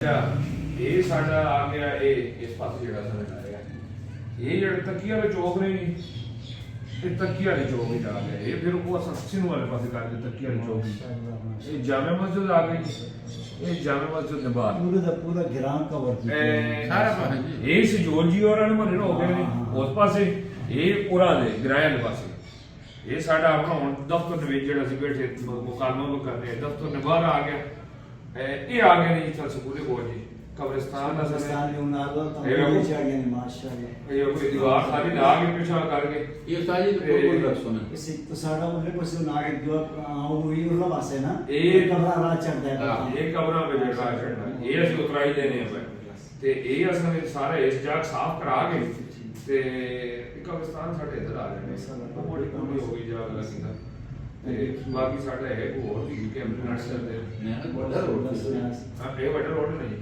ਇਹ ਸਾਡਾ ਆ ਗਿਆ ਇਹ ਇਸ ਪਾਸੇ ਜਿਹੜਾ ਸਾਡਾ ਆ ਰਿਹਾ ਇਹ ਜਿਹੜੇ ਤੱਕੀ ਵਾਲੇ ਚੌਕ ਨੇ ਇਹ ਤੱਕੀ ਵਾਲੇ ਚੌਕ ਹੀ ਆ ਗਿਆ ਇਹ ਫਿਰ ਉਹ ਅਸਾਂ ਸਿਨੂ ਵਾਲੇ ਪਾਸੇ ਕਰਦੇ ਤੱਕੀ ਵਾਲੇ ਚੌਕ ਇਹ ਜਾਮੇ ਮਸਜਿਦ ਆ ਗਈ ਇਹ ਜਾਮੇ ਮਸਜਿਦ ਦੇ ਬਾਹਰ ਪੂਰੇ ਦਾ ਪੂਰਾ ਗਿਰਾਂ ਕਵਰ ਕੀਤਾ ਸਾਰਾ ਪਾਸੇ ਇਹ ਸਜੋਲ ਜੀ ਹੋਰਾਂ ਨੇ ਮਹੱਲੇ ਹੋ ਗਏ ਨੇ ਉਸ ਪਾਸੇ ਇਹ ਪੂਰਾ ਦੇ ਗਿਰਾਇਆ ਦੇ ਪਾਸੇ ਇਹ ਸਾਡਾ ਆਪਣਾ ਹੁਣ ਦਫ਼ਤਰ ਦੇ ਵਿੱਚ ਜਿਹੜਾ ਅਸੀਂ ਬੈਠੇ ਮੁਕਾਲਮਾ ਕਰਦੇ ਦਫ਼ਤਰ ਦੇ ਬਾਹਰ ਆ ਗਿਆ ਇਹ ਆ ਗਏ ਨੇ ਚਲ ਸਕੂਲੇ ਕੋਲ ਜੀ ਕਬਰਿਸਤਾਨ ਦਾ ਕਬਰਿਸਤਾਨ ਦੇ ਨਾਲ ਤਾਂ ਇਹ ਚਾ ਗਏ ਨੇ ਮਾਸ਼ਾਅੱਲਾ ਇਹ ਕੋਈ ਦੀਵਾਰ ਸਾਰੀ ਲਾ ਕੇ ਪਿਛਾ ਕਰਕੇ ਇਹ ਸਾਜੀ ਤੋਂ ਕੋਈ ਰਸਮ ਹੈ ਇਸੇ ਤੋਂ ਸਾਡਾ ਉਹਨੇ ਕੁਝ ਨਾ ਕੇ ਜੋ ਉਹ ਹੀ ਉਹਨਾਂ ਪਾਸੇ ਨਾ ਇਹ ਕਬਰਾਂ ਰਾਹ ਚੜਦਾ ਹੈ ਇਹ ਕਬਰਾਂ ਵਿੱਚ ਰਾਹ ਚੜਦਾ ਇਹ ਅਸੀਂ ਉਤਰਾਈ ਦੇਣੇ ਆ ਤੇ ਇਹ ਅਸਾਂ ਸਾਰੇ ਇਸ ਜਗ੍ਹਾ ਸਾਫ਼ ਕਰਾ ਕੇ ਤੇ ਕਬਰਿਸਤਾਨ ਸਾਡੇ ਇੱਧਰ ਆ ਜਾਣੇ ਬੜੀ ਪੂਰੀ ਹੋ ਗਈ ਜਗ੍ਹਾ ਲੱਗਦਾ ਤੇ ਬਾਕੀ ਸਾਡਾ ਹੈ ਹੋਰ ਵੀ ਕੈਂਪ ਨਰਸਰ ਦੇ ਮੈਂ ਵੱਡਾ ਰੋਡ ਹਾਂ ਇਹ ਵੱਡਾ ਰੋਡ ਨਹੀਂ